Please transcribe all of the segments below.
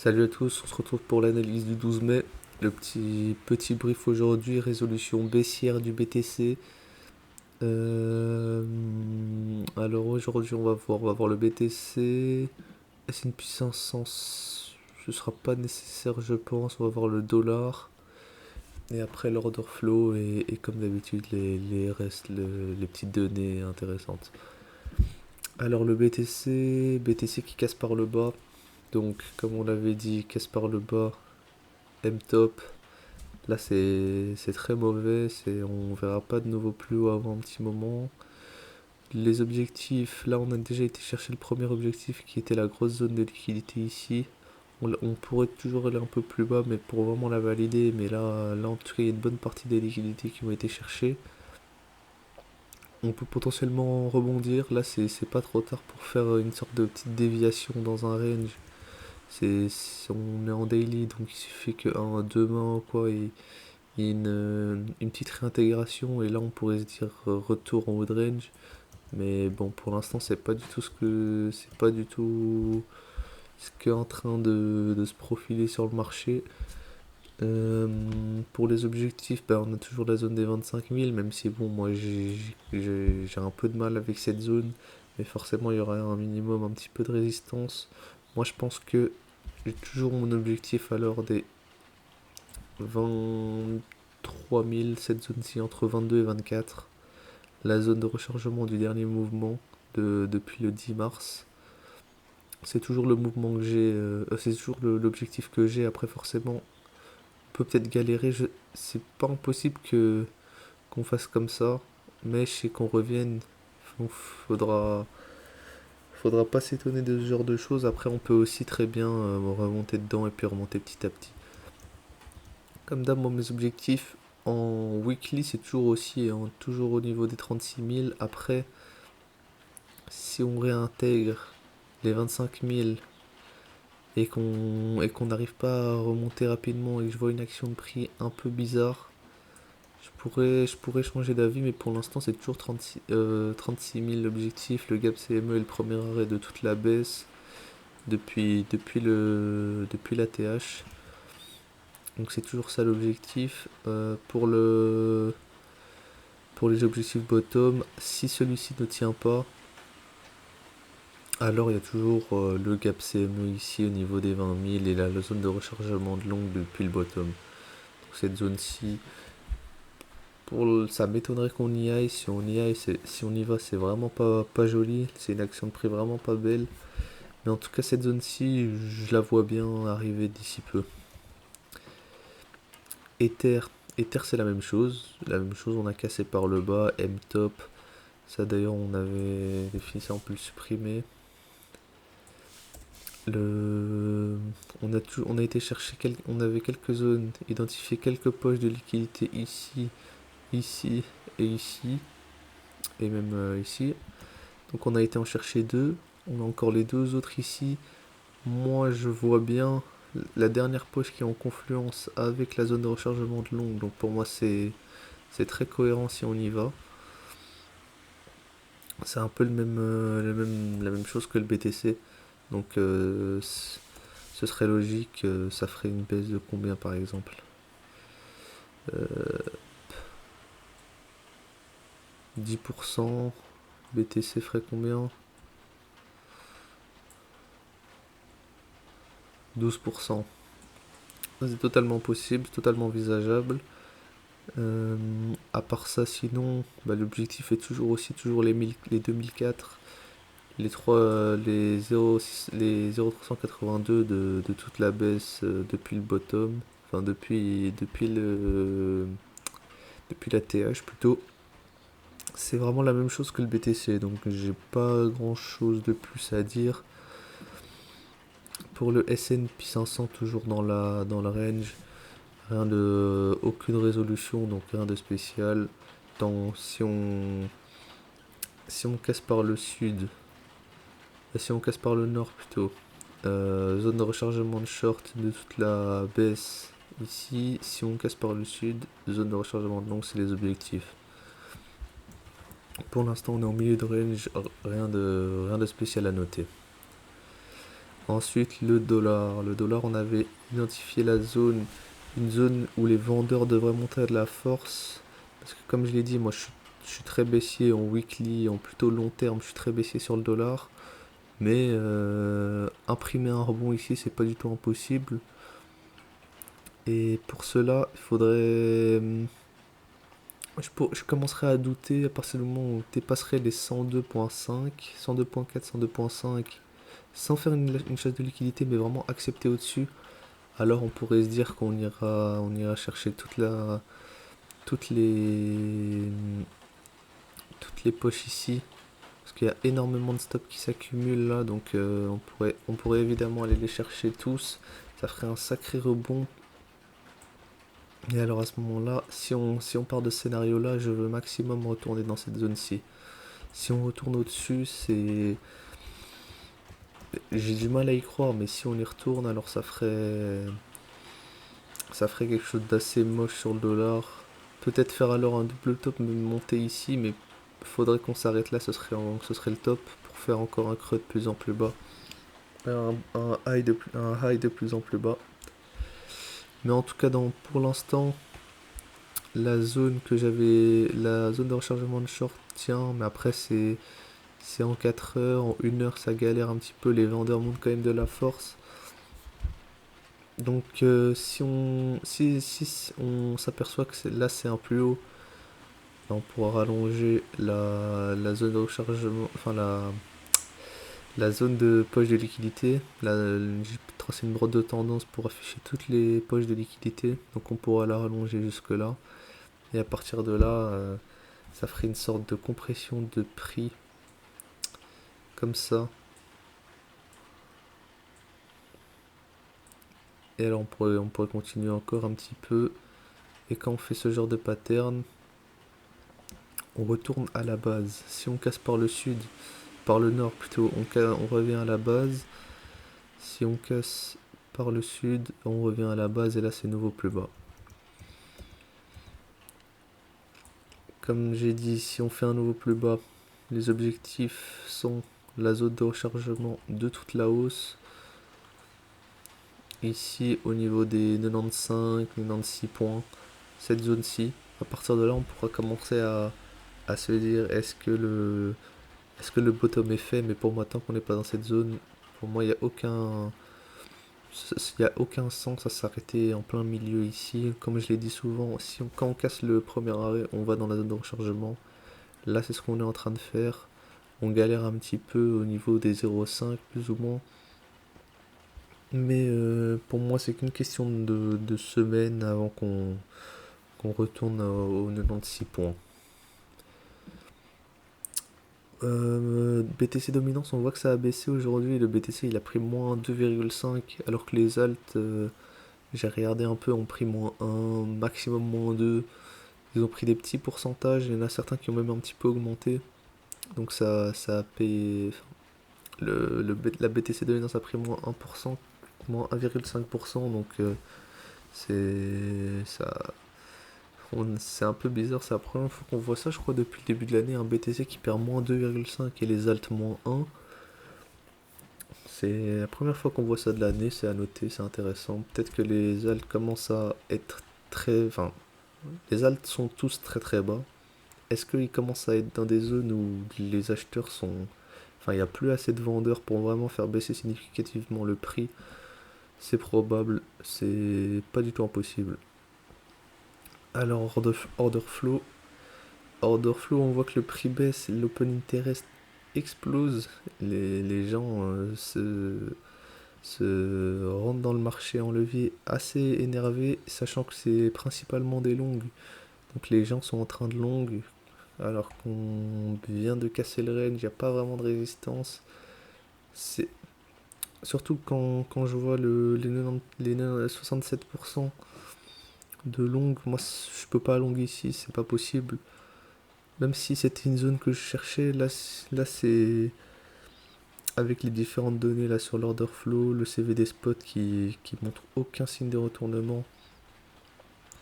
Salut à tous, on se retrouve pour l'analyse du 12 mai. Le petit brief aujourd'hui, résolution baissière du BTC. Alors aujourd'hui on va voir le BTC, S&P 500, ce sera pas nécessaire je pense, on va voir le dollar. Et après l'order flow et comme d'habitude les restes, les petites données intéressantes. Alors le BTC qui casse par le bas. Donc comme on l'avait dit, casse par le bas, M-top. Là, c'est très mauvais. On verra pas de nouveau plus haut avant un petit moment. Les objectifs, là, on a déjà été chercher le premier objectif qui était la grosse zone de liquidité ici. On pourrait toujours aller un peu plus bas, mais pour vraiment la valider. Mais là en tout cas, il y a une bonne partie des liquidités qui ont été cherchées. On peut potentiellement rebondir. Là, c'est pas trop tard pour faire une sorte de petite déviation dans un range. On est en daily, donc il suffit que un, deux mains, quoi, et il y a une petite réintégration et là on pourrait se dire retour en haut de range. Mais bon, pour l'instant c'est pas du tout ce qui est en train de se profiler sur le marché. Pour les objectifs, bah, on a toujours la zone des 25 000, même si bon, moi j'ai un peu de mal avec cette zone, mais forcément il y aura un minimum, un petit peu de résistance. Moi je pense que j'ai toujours mon objectif alors des 23 000, cette zone-ci entre 22 et 24. La zone de rechargement du dernier mouvement depuis le 10 mars. C'est toujours le mouvement que j'ai, c'est toujours l'objectif que j'ai. Après, forcément, on peut peut-être galérer. C'est pas impossible qu'on fasse comme ça, mais je sais qu'on revienne. Faudra, faudra pas s'étonner de ce genre de choses. Après, on peut aussi très bien remonter dedans et puis remonter petit à petit. Comme d'hab, moi, mes objectifs en weekly, c'est toujours aussi, hein, toujours au niveau des 36 000. Après, si on réintègre les 25 000 et qu'on n'arrive pas à remonter rapidement et que je vois une action de prix un peu bizarre, je pourrais changer d'avis, mais pour l'instant, c'est toujours 36 000 l'objectif. Le gap CME est le premier arrêt de toute la baisse depuis la TH. Donc c'est toujours ça l'objectif. Pour les objectifs bottom, si celui-ci ne tient pas, alors il y a toujours le gap CME ici au niveau des 20 000 et la zone de rechargement de longue depuis le bottom. Donc cette zone-ci, ça m'étonnerait qu'on y aille. Si on y aille, si on y va, c'est vraiment pas joli. C'est une action de prix vraiment pas belle. Mais en tout cas, cette zone-ci, je la vois bien arriver d'ici peu. Ether, Ether c'est la même chose. La même chose, on a cassé par le bas, M-top. Ça d'ailleurs, on avait défini ça, on peut le supprimer. Le... on a été chercher, on avait quelques zones, identifié quelques poches de liquidité ici, ici et ici, et même ici. Donc on a été en chercher deux. On a encore les deux autres ici. Moi je vois bien la dernière poche qui est en confluence avec la zone de rechargement de longue. Donc pour moi c'est très cohérent si on y va. C'est un peu la même chose que le BTC. Donc ce serait logique, ça ferait une baisse de combien par exemple? 10%, BTC ferait combien? 12%. C'est totalement possible, totalement envisageable. À part ça, sinon, bah, l'objectif est toujours les 2004, les 0, les 0,382 de toute la baisse depuis le bottom, enfin depuis la TH plutôt. C'est vraiment la même chose que le BTC, donc j'ai pas grand chose de plus à dire. Pour le S&P 500, toujours dans la range, aucune résolution, donc rien de spécial. Si on casse par le sud, si on casse par le nord plutôt, zone de rechargement de short de toute la baisse ici. Si on casse par le sud, zone de rechargement de long, c'est les objectifs. Pour l'instant, on est en milieu de range, rien de spécial à noter. Ensuite, le dollar. Le dollar, on avait identifié une zone où les vendeurs devraient monter à de la force. Parce que comme je l'ai dit, moi je suis très baissier en weekly, en plutôt long terme, je suis très baissier sur le dollar. Mais imprimer un rebond ici, c'est pas du tout impossible. Et pour cela, il faudrait... je commencerai à douter à partir du moment où on dépasserait les 102.5, 102.4, 102.5, sans faire une chasse de liquidité, mais vraiment accepter au-dessus. Alors on pourrait se dire on ira chercher toutes les, toutes les poches ici. Parce qu'il y a énormément de stops qui s'accumulent là, donc on pourrait évidemment aller les chercher tous. Ça ferait un sacré rebond. Et alors à ce moment-là, si on part de ce scénario-là, je veux maximum retourner dans cette zone-ci. Si on retourne au-dessus, c'est... J'ai du mal à y croire, mais si on y retourne, alors ça ferait quelque chose d'assez moche sur le dollar. Peut-être faire alors un double top, mais monter ici, mais faudrait qu'on s'arrête là, ce serait le top pour faire encore un creux de plus en plus bas. Un high de plus en plus bas. Mais en tout cas, pour l'instant, la zone de rechargement de short tient, mais après c'est en 4 heures, en 1 heure ça galère un petit peu, les vendeurs montent quand même de la force. Donc si on s'aperçoit que là c'est un plus haut, on pourra rallonger la zone de rechargement, enfin la zone de poche de liquidité. Là, j'ai tracé une brotte de tendance pour afficher toutes les poches de liquidité, donc on pourra la rallonger jusque là. Et à partir de là, ça ferait une sorte de compression de prix comme ça. Et alors on pourrait continuer encore un petit peu. Et quand on fait ce genre de pattern, on retourne à la base. Si on casse par le sud, par le nord plutôt, on revient à la base. Si on casse par le sud, on revient à la base et là c'est nouveau plus bas. Comme j'ai dit, si on fait un nouveau plus bas, les objectifs sont la zone de rechargement de toute la hausse. Ici au niveau des 95, 96 points, cette zone-ci. À partir de là, on pourra commencer à se dire est-ce que le bottom est fait, mais pour moi, tant qu'on n'est pas dans cette zone, pour moi, il y a aucun sens à s'arrêter en plein milieu ici. Comme je l'ai dit souvent, quand on casse le premier arrêt, on va dans la zone de rechargement. Là, c'est ce qu'on est en train de faire. On galère un petit peu au niveau des 0,5 plus ou moins. Mais pour moi, c'est qu'une question de semaines avant qu'on retourne aux 96 points. BTC Dominance, on voit que ça a baissé aujourd'hui. Le BTC il a pris moins 2,5 alors que les alts, j'ai regardé un peu, ont pris moins 1, maximum moins 2. Ils ont pris des petits pourcentages. Il y en a certains qui ont même un petit peu augmenté. Donc ça a payé. La BTC Dominance a pris moins 1%, moins 1,5%. Donc c'est ça, c'est un peu bizarre, c'est la première fois qu'on voit ça, je crois, depuis le début de l'année, un BTC qui perd moins 2,5 et les alts moins 1. C'est la première fois qu'on voit ça de l'année, c'est à noter, c'est intéressant. Peut-être que les alts commencent à être très... Enfin, les alts sont tous très très bas. Est-ce qu'ils commencent à être dans des zones où les acheteurs sont... Enfin, il n'y a plus assez de vendeurs pour vraiment faire baisser significativement le prix. C'est probable, c'est pas du tout impossible. Alors, order flow. Order flow, on voit que le prix baisse, l'open interest explose. Les gens se rentrent dans le marché en levier assez énervés, sachant que c'est principalement des longues. Donc les gens sont en train de long, alors qu'on vient de casser le range, il n'y a pas vraiment de résistance. C'est surtout quand je vois les 67% de longue, moi je peux pas long ici, c'est pas possible. Même si c'était une zone que je cherchais, là c'est avec les différentes données là sur l'order flow, le CVD spot qui montre aucun signe de retournement.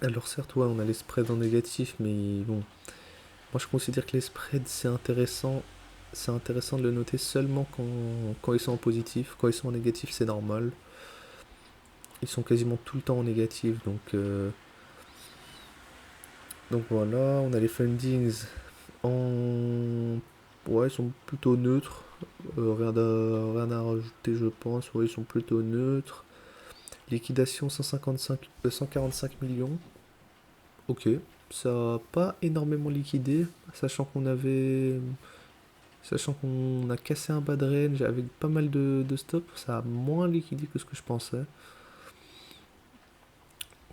Alors certes, ouais, on a les spreads en négatif, mais bon, moi je considère que les spreads c'est intéressant c'est intéressant de le noter seulement quand ils sont en positif. Quand ils sont en négatif, c'est normal. Ils sont quasiment tout le temps en négatif, donc voilà. On a les fundings en... Ouais, ils sont plutôt neutres. Rien à rajouter, je pense. Ouais, ils sont plutôt neutres. Liquidation 145 millions. Ok. Ça n'a pas énormément liquidé, sachant qu'on a cassé un bas de range avec pas mal de stops. Ça a moins liquidé que ce que je pensais.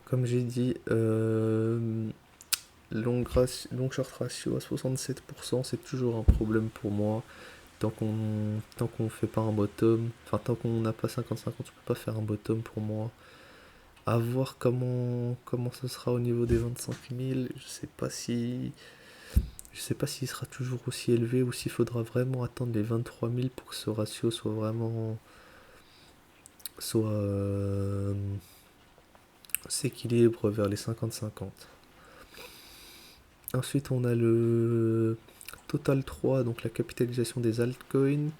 Comme j'ai dit, long short ratio à 67%, c'est toujours un problème pour moi. Tant qu'on fait pas un bottom, enfin tant qu'on n'a pas 50-50, on peut pas faire un bottom pour moi. À voir comment ce sera au niveau des 25 000. Je sais pas s'il sera toujours aussi élevé ou s'il faudra vraiment attendre les 23 000 pour que ce ratio soit vraiment soit s'équilibre vers les 50-50. Ensuite, on a le Total 3, donc la capitalisation des altcoins.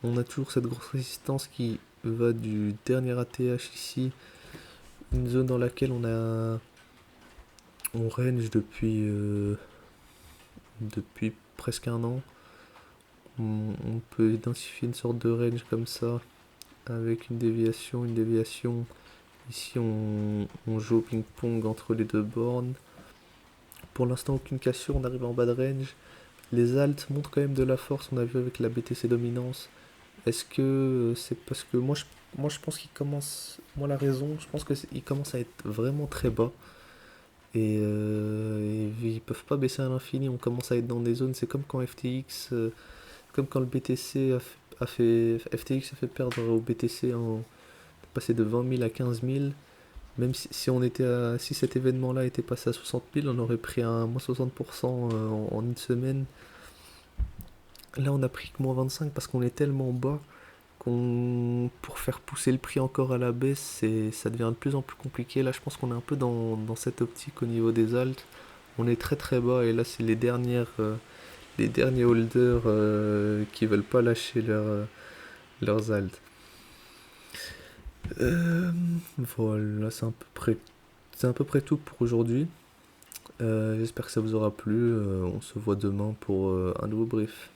On a toujours cette grosse résistance qui va du dernier ATH ici, une zone dans laquelle on range depuis presque un an. On peut identifier une sorte de range comme ça, avec une déviation, une déviation. Ici, on joue au ping-pong entre les deux bornes. Pour l'instant, aucune cassure, on arrive en bas de range. Les alts montrent quand même de la force, on a vu avec la BTC dominance. Est-ce que c'est parce que moi je pense qu'il commence. Moi, la raison, je pense qu'il commence à être vraiment très bas. Et ils peuvent pas baisser à l'infini, on commence à être dans des zones. C'est comme quand comme quand le BTC FTX a fait perdre au BTC passer de 20 000 à 15 000. Même si cet événement-là était passé à 60 000, on aurait pris un moins 60% en une semaine. Là, on a pris que moins 25 parce qu'on est tellement bas pour faire pousser le prix encore à la baisse, ça devient de plus en plus compliqué. Là, je pense qu'on est un peu dans cette optique au niveau des alts. On est très très bas et là, c'est les derniers holders qui veulent pas lâcher leurs alts. Voilà, c'est à peu près tout pour aujourd'hui. J'espère que ça vous aura plu. On se voit demain pour un nouveau brief.